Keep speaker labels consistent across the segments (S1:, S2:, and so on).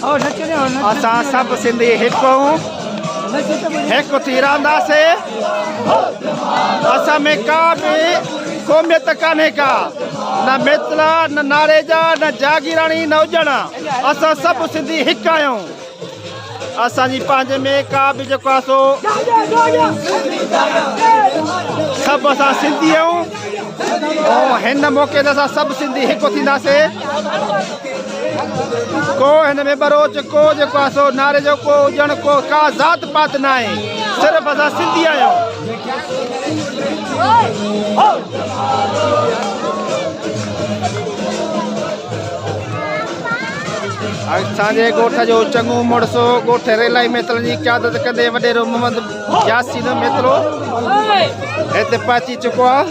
S1: असां सभु सिंधी हिकु हिकु थी रहंदासीं। असां में का बि क़ौमियत कान्हे का, न मितला न नारेजा न जागीराणी न उजड़ा, असां सभु सिंधी हिकु आहियूं। असांजी पंहिंजे में का बि जेको आहे सो सभु असां सिंधी आहियूं। ऐं हिन मौक़े ते असां सभु सिंधी हिकु थींदासीं। को हिन में बरोच को जेको आहे सो नारेजो को उजण को का ज़ात पात न आहे, सिर्फ़ु असां सिंधी आहियूं। असांजे ॻोठ जो चङो मुड़सो ॻोठ रेलाई मेतल जी क़यादत कंदे वॾेरो मोहम्मद यासीन मेतलो हिते पहुची चुको आहे।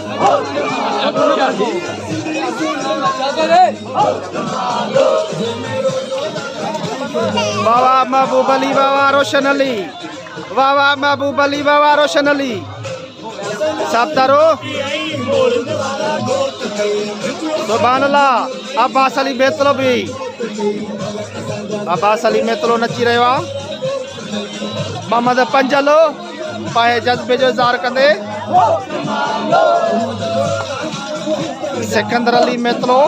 S1: बाबा महबूब अली बाबा रोशन अली, बाबा महबूब अली बाबा रोशन अली साबतारो सुभान अल्लाह। अब्बास अली मेतलो भी, अब्बास अली मेतलो नची रहियो आहे। मोहम्मद पंजलो पाए जज्बे जो इज़हार कंदे सिकंदर अली मेतलो।